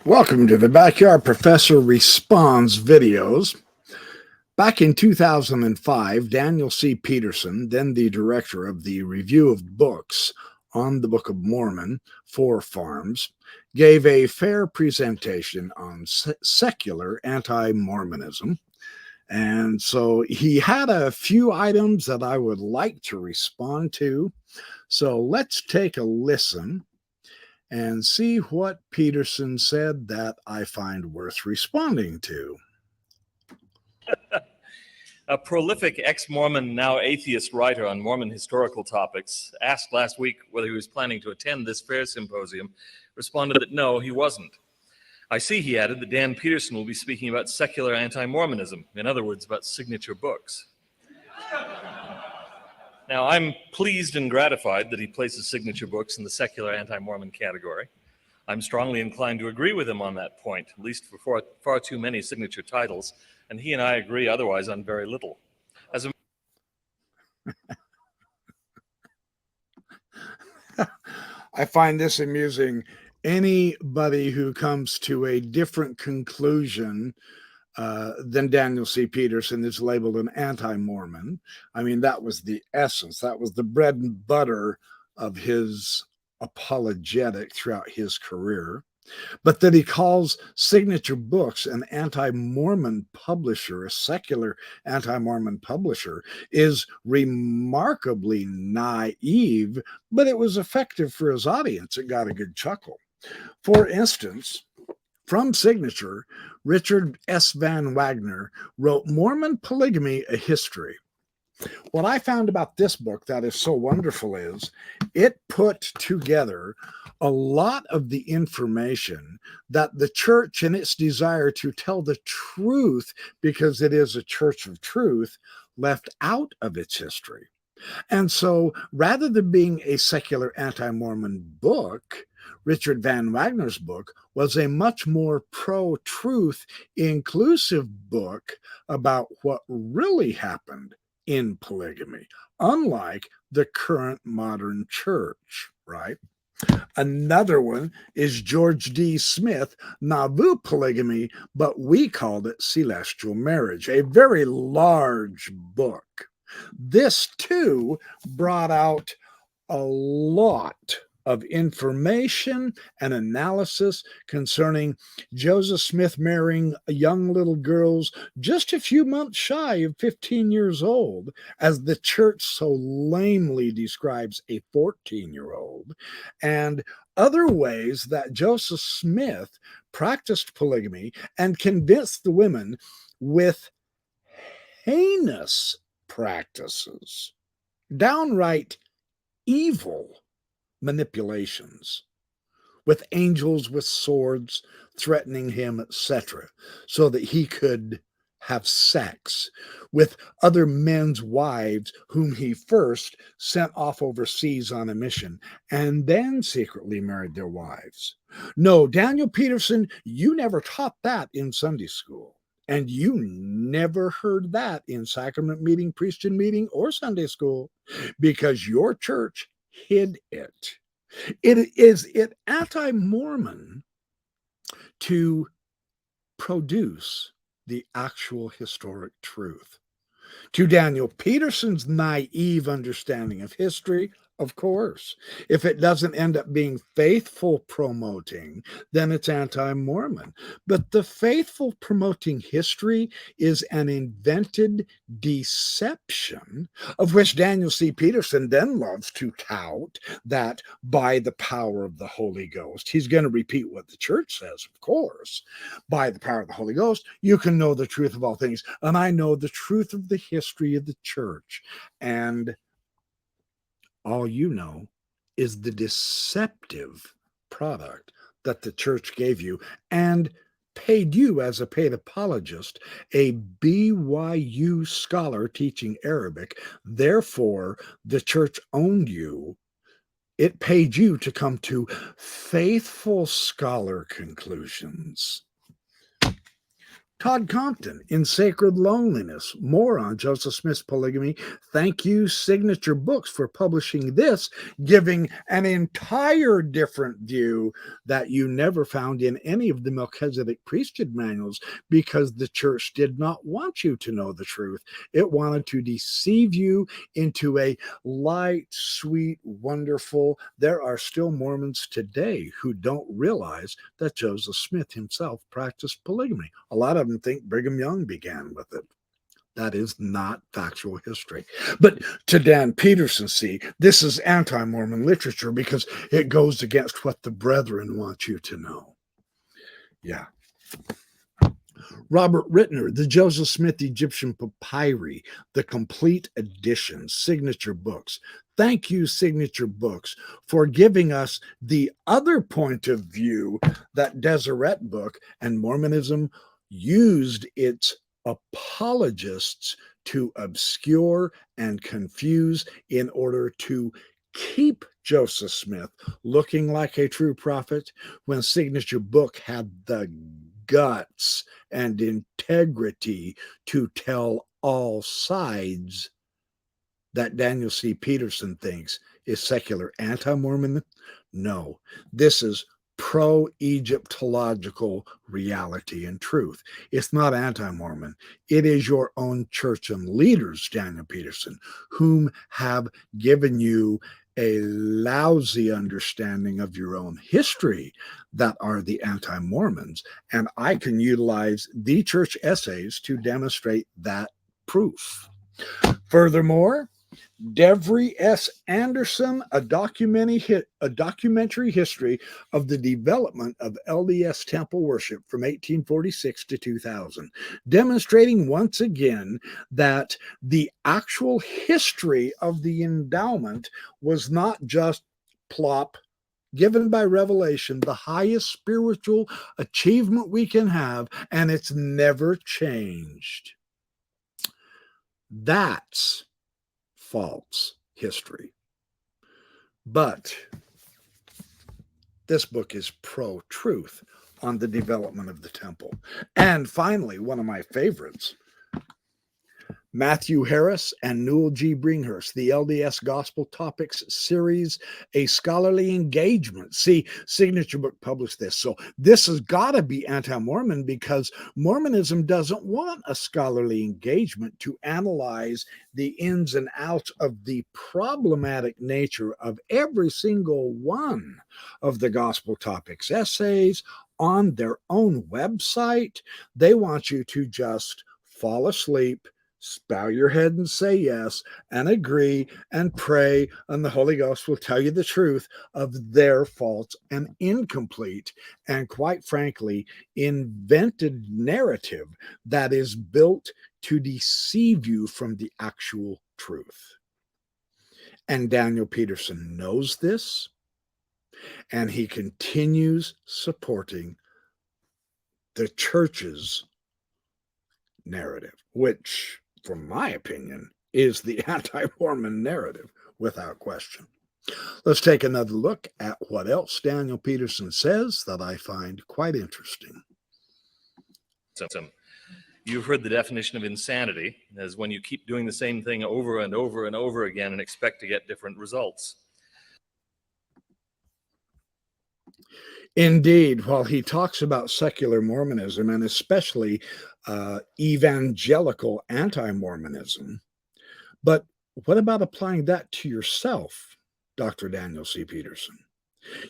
Welcome to the Backyard Professor Responds videos. Back in 2005, Daniel C. Peterson, then the director of the Review of Books on the Book of Mormon for Farms, gave a fair presentation on secular anti-Mormonism. And so he had a few items that I would like to respond to. So let's take a listen and see what Peterson said that I find worth responding to. A prolific ex-Mormon, now atheist writer on Mormon historical topics, asked last week whether he was planning to attend this fair symposium, responded that no, he wasn't. I see, he added, that Dan Peterson will be speaking about secular anti-Mormonism, in other words, about signature books. Now, I'm pleased and gratified that he places signature books in the secular anti-Mormon category. I'm strongly inclined to agree with him on that point, at least for far too many signature titles, and he and I agree otherwise on very little. I find this amusing. Anybody who comes to a different conclusion than Daniel C. Peterson is labeled an anti-Mormon. I mean, that was the essence. That was the bread and butter of his apologetic throughout his career. But that he calls Signature Books an anti-Mormon publisher, a secular anti-Mormon publisher, is remarkably naive, but it was effective for his audience. It got a good chuckle. For instance, from Signature, Richard S. Van Wagner wrote Mormon Polygamy, a History. What I found about this book that is so wonderful is it put together a lot of the information that the church, in its desire to tell the truth, because it is a church of truth, left out of its history. And so rather than being a secular anti-Mormon book, Richard Van Wagner's book was a much more pro-truth, inclusive book about what really happened in polygamy, unlike the current modern church, right? Another one is George D. Smith, Nauvoo Polygamy, but we called it Celestial Marriage, a very large book. This, too, brought out a lot of information and analysis concerning Joseph Smith marrying young little girls just a few months shy of 15 years old, as the church so lamely describes a 14-year-old, and other ways that Joseph Smith practiced polygamy and convinced the women with heinous practices, downright evil manipulations, with angels with swords threatening him, etc., so that he could have sex with other men's wives whom he first sent off overseas on a mission and then secretly married their wives. No, Daniel Peterson, you never taught that in Sunday school. And you never heard that in sacrament meeting, priesthood meeting, or Sunday school, because your church hid it. Is it anti-Mormon to produce the actual historic truth? To Daniel Peterson's naive understanding of history, of course. If it doesn't end up being faithful promoting, then it's anti-Mormon. But the faithful promoting history is an invented deception, of which Daniel C. Peterson then loves to tout that by the power of the Holy Ghost. He's going to repeat what the church says, of course. By the power of the Holy Ghost, you can know the truth of all things. And I know the truth of the history of the church. And all you know is the deceptive product that the church gave you and paid you as a paid apologist, a BYU scholar teaching Arabic. Therefore, the church owned you. It paid you to come to faithful scholar conclusions. Todd Compton in Sacred Loneliness. More on Joseph Smith's polygamy. Thank you, Signature Books, for publishing this, giving an entire different view that you never found in any of the Melchizedek priesthood manuals, because the church did not want you to know the truth. It wanted to deceive you into a light, sweet, wonderful. There are still Mormons today who don't realize that Joseph Smith himself practiced polygamy. A lot of them think Brigham Young began with it. That is not factual history. But to Dan Peterson, see, this is anti-Mormon literature because it goes against what the brethren want you to know. Yeah. Robert Rittner, the Joseph Smith Egyptian Papyri, the complete edition, Signature Books. Thank you, Signature Books, for giving us the other point of view that Deseret book and Mormonism used its apologists to obscure and confuse in order to keep Joseph Smith looking like a true prophet, when Signature Book had the guts and integrity to tell all sides that Daniel C. Peterson thinks is secular anti-Mormon. No, this is pro-Egyptological reality and truth. It's not anti-Mormon. It is your own church and leaders, Daniel Peterson, whom have given you a lousy understanding of your own history, that are the anti-Mormons. And I can utilize the church essays to demonstrate that proof. Furthermore, Devry S. Anderson, a documentary history of the development of LDS temple worship from 1846 to 2000, demonstrating once again that the actual history of the endowment was not just plop, given by revelation, the highest spiritual achievement we can have, and it's never changed. That's false history. But this book is pro-truth on the development of the temple. And finally, one of my favorites, Matthew Harris and Newell G. Bringhurst, the LDS Gospel Topics series, A Scholarly Engagement. See, Signature Book published this. So this has got to be anti-Mormon, because Mormonism doesn't want a scholarly engagement to analyze the ins and outs of the problematic nature of every single one of the Gospel Topics essays on their own website. They want you to just fall asleep, bow your head and say yes, and agree and pray, and the Holy Ghost will tell you the truth of their false and incomplete and, quite frankly, invented narrative that is built to deceive you from the actual truth. And Daniel Peterson knows this, and he continues supporting the church's narrative, which, from my opinion, is the anti-Mormon narrative, without question. Let's take another look at what else Daniel Peterson says that I find quite interesting. So, you've heard the definition of insanity as when you keep doing the same thing over and over and over again and expect to get different results. Indeed, while he talks about secular Mormonism, and especially evangelical anti-Mormonism, but what about applying that to yourself, Dr. Daniel C. Peterson?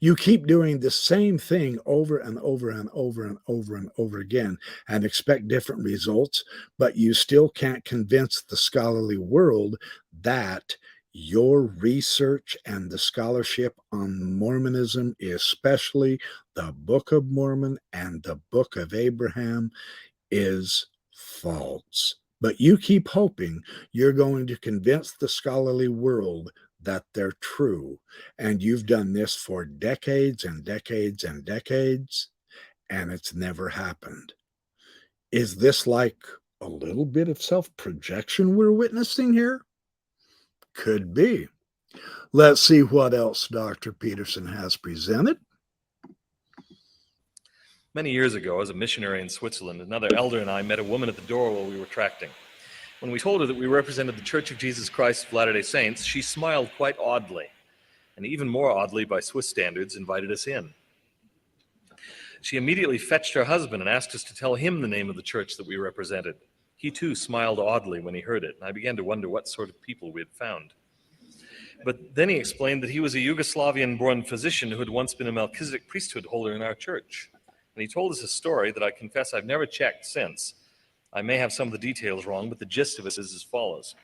You keep doing the same thing over and over and over and over and over again and expect different results, but you still can't convince the scholarly world that your research and the scholarship on Mormonism, especially the Book of Mormon and the Book of Abraham, is false. But you keep hoping you're going to convince the scholarly world that they're true. And you've done this for decades and decades and decades, and it's never happened. Is this like a little bit of self-projection we're witnessing here? Could be. Let's see what else Dr. Peterson has presented. Many years ago, as a missionary in Switzerland, another elder and I met a woman at the door while we were tracting. When we told her that we represented the Church of Jesus Christ of Latter-day Saints, she smiled quite oddly, and even more oddly by Swiss standards, invited us in. She immediately fetched her husband and asked us to tell him the name of the church that we represented. He too smiled oddly when he heard it, and I began to wonder what sort of people we had found. But then he explained that he was a Yugoslavian-born physician who had once been a Melchizedek priesthood holder in our church. And he told us a story that I confess I've never checked since. I may have some of the details wrong, but the gist of it is as follows.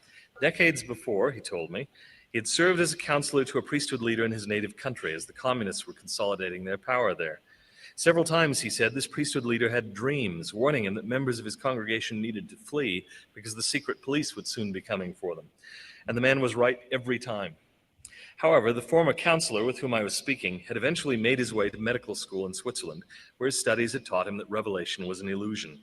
Decades before, he told me, he had served as a counselor to a priesthood leader in his native country as the communists were consolidating their power there. Several times, he said, this priesthood leader had dreams warning him that members of his congregation needed to flee because the secret police would soon be coming for them. And the man was right every time. However, the former counselor with whom I was speaking had eventually made his way to medical school in Switzerland, where his studies had taught him that revelation was an illusion.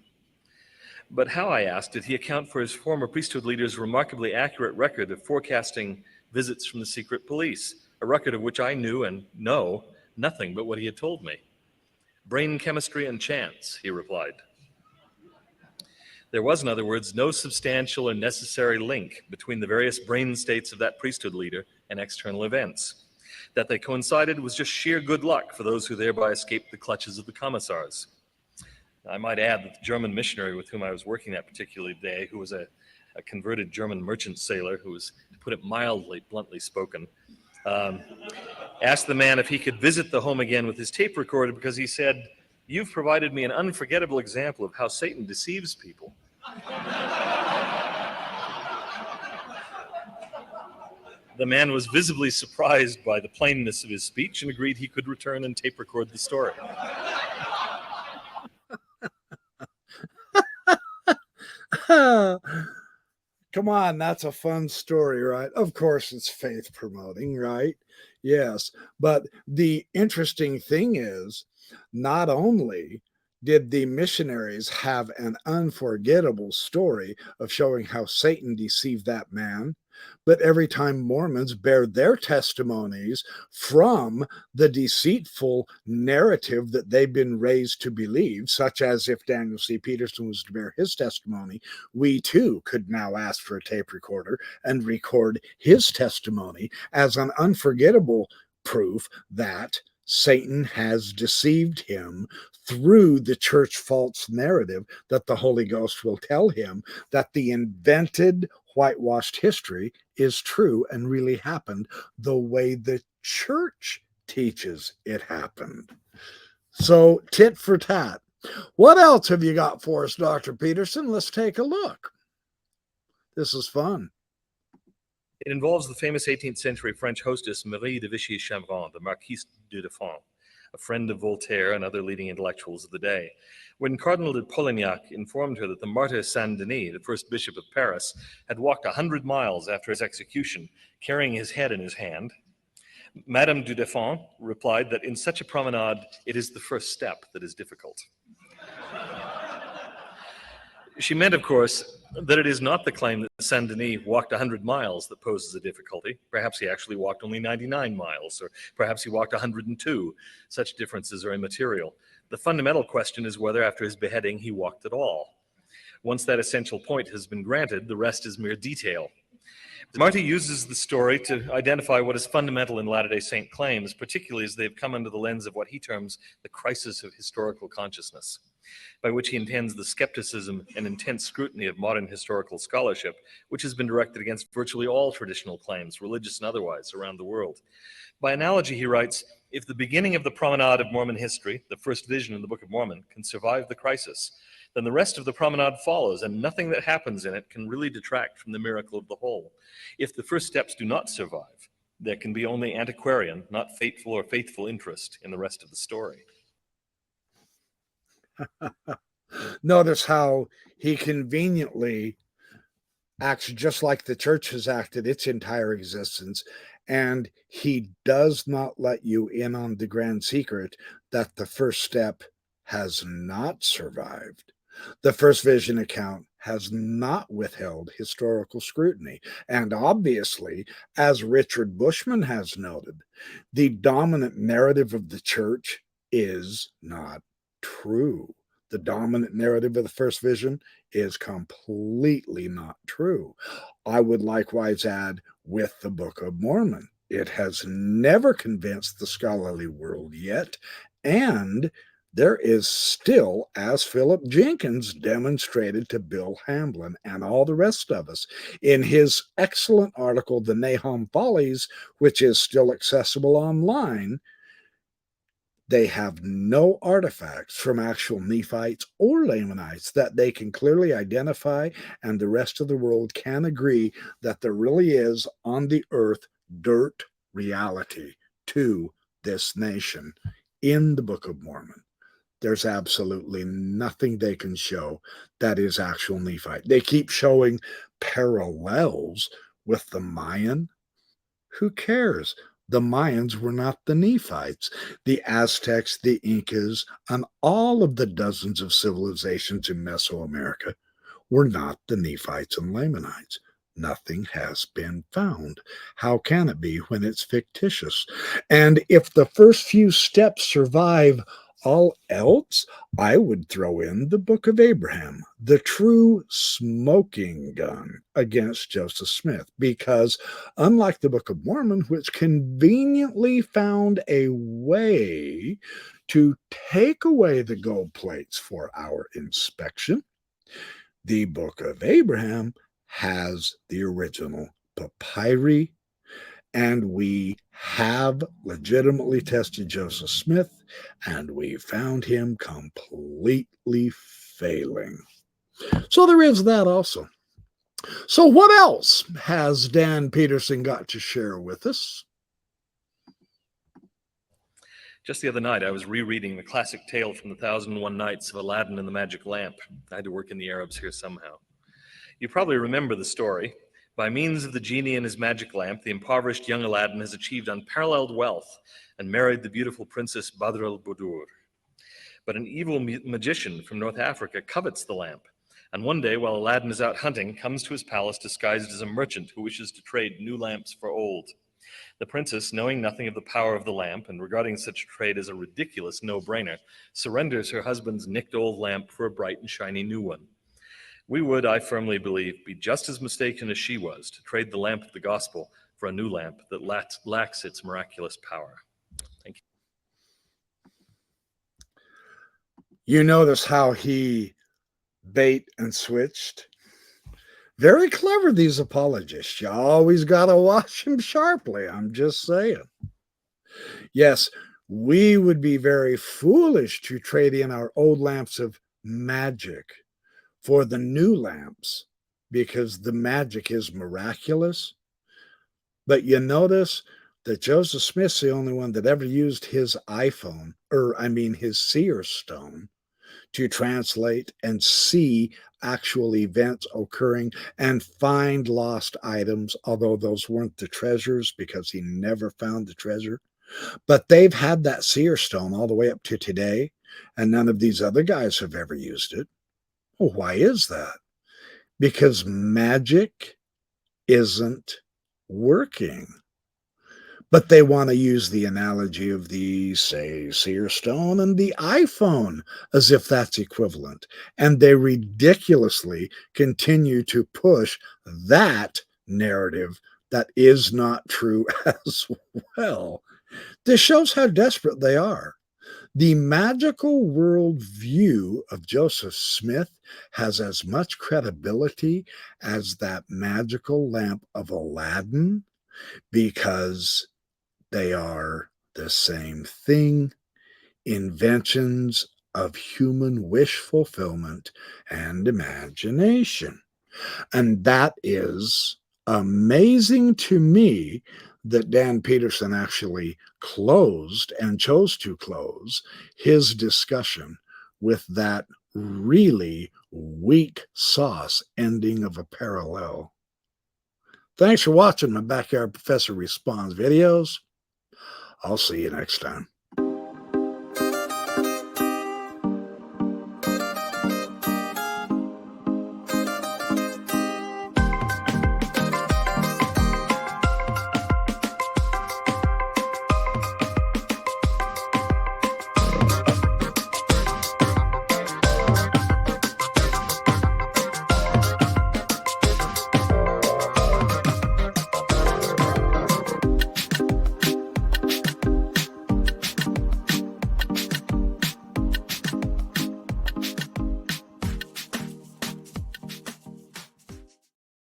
But how, I asked, did he account for his former priesthood leader's remarkably accurate record of forecasting visits from the secret police, a record of which I knew and know nothing but what he had told me? Brain chemistry and chance, he replied. There was, in other words, no substantial or necessary link between the various brain states of that priesthood leader and external events. That they coincided was just sheer good luck for those who thereby escaped the clutches of the commissars. I might add that the German missionary with whom I was working that particular day, who was a converted German merchant sailor, who was, to put it mildly, bluntly spoken, asked the man if he could visit the home again with his tape recorder because he said, "You've provided me an unforgettable example of how Satan deceives people." The man was visibly surprised by the plainness of his speech and agreed he could return and tape record the story. Come on, that's a fun story, right? Of course, it's faith promoting, right? Yes. But the interesting thing is, not only did the missionaries have an unforgettable story of showing how Satan deceived that man, but every time Mormons bear their testimonies from the deceitful narrative that they've been raised to believe, such as if Daniel C. Peterson was to bear his testimony, we too could now ask for a tape recorder and record his testimony as an unforgettable proof that Satan has deceived him through the church false narrative that the Holy Ghost will tell him that the invented whitewashed history is true and really happened the way the church teaches it happened. So, tit for tat. What else have you got for us, Dr. Peterson? Let's take a look. This is fun. It involves the famous 18th century French hostess Marie de Vichy-Chevron, the Marquise de Deffand, a friend of Voltaire and other leading intellectuals of the day. When Cardinal de Polignac informed her that the martyr Saint-Denis, the first bishop of Paris, had walked 100 miles after his execution, carrying his head in his hand, Madame du Deffand replied that in such a promenade, it is the first step that is difficult. She meant, of course, that it is not the claim that Saint-Denis walked 100 miles that poses a difficulty. Perhaps he actually walked only 99 miles, or perhaps he walked 102. Such differences are immaterial. The fundamental question is whether after his beheading he walked at all. Once that essential point has been granted, the rest is mere detail. Marty uses the story to identify what is fundamental in Latter-day Saint claims, particularly as they've come under the lens of what he terms the crisis of historical consciousness, by which he intends the skepticism and intense scrutiny of modern historical scholarship, which has been directed against virtually all traditional claims, religious and otherwise, around the world. By analogy, he writes, if the beginning of the promenade of Mormon history, the first vision in the Book of Mormon, can survive the crisis, then the rest of the promenade follows, and nothing that happens in it can really detract from the miracle of the whole. If the first steps do not survive, there can be only antiquarian, not fateful or faithful interest in the rest of the story. Notice how he conveniently acts just like the church has acted its entire existence, and he does not let you in on the grand secret that the first step has not survived. The first vision account has not withheld historical scrutiny. And obviously, as Richard Bushman has noted, the dominant narrative of the church is not true. The dominant narrative of the first vision is completely not true. I would likewise add with the Book of Mormon. It has never convinced the scholarly world yet, and there is still, as Philip Jenkins demonstrated to Bill Hamblin and all the rest of us in his excellent article, The Nahum Follies, which is still accessible online, they have no artifacts from actual Nephites or Lamanites that they can clearly identify, and the rest of the world can agree that there really is on the earth dirt reality to this nation in the Book of Mormon. There's absolutely nothing they can show that is actual Nephite. They keep showing parallels with the Mayan. Who cares? The Mayans were not the Nephites. The Aztecs, the Incas, and all of the dozens of civilizations in Mesoamerica were not the Nephites and Lamanites. Nothing has been found. How can it be when it's fictitious? And if the first few steps survive all else, I would throw in the Book of Abraham, the true smoking gun against Joseph Smith, because unlike the Book of Mormon, which conveniently found a way to take away the gold plates for our inspection, the Book of Abraham has the original papyri, and we have legitimately tested Joseph Smith, and we found him completely failing. So there is that also. So what else has Dan Peterson got to share with us? Just the other night, I was rereading the classic tale from the 1001 Nights of Aladdin and the Magic Lamp. I had to work in the Arabs here somehow. You probably remember the story. By means of the genie and his magic lamp, the impoverished young Aladdin has achieved unparalleled wealth and married the beautiful princess Badr al-Budur. But an evil magician from North Africa covets the lamp, and one day, while Aladdin is out hunting, comes to his palace disguised as a merchant who wishes to trade new lamps for old. The princess, knowing nothing of the power of the lamp and regarding such trade as a ridiculous no-brainer, surrenders her husband's nicked old lamp for a bright and shiny new one. We would, I firmly believe, be just as mistaken as she was to trade the lamp of the gospel for a new lamp that lacks its miraculous power. Thank you. You notice how he bait and switched? Very clever, these apologists. You always got to watch them sharply. I'm just saying. Yes, we would be very foolish to trade in our old lamps of magic for the new lamps because the magic is miraculous. But you notice that Joseph Smith's the only one that ever used his iPhone, his seer stone, to translate and see actual events occurring and find lost items, although those weren't the treasures because he never found the treasure. But they've had that seer stone all the way up to today, and none of these other guys have ever used it. Well, why is that? Because magic isn't working. But they want to use the analogy of the, say, seer stone and the iPhone as if that's equivalent. And they ridiculously continue to push that narrative that is not true as well. This shows how desperate they are. The magical worldview of Joseph Smith has as much credibility as that magical lamp of Aladdin because they are the same thing, inventions of human wish fulfillment and imagination. And that is amazing to me that Dan Peterson actually closed and chose to close his discussion with that really weak sauce ending of a parallel. Thanks for watching my Backyard Professor Responds videos. I'll see you next time.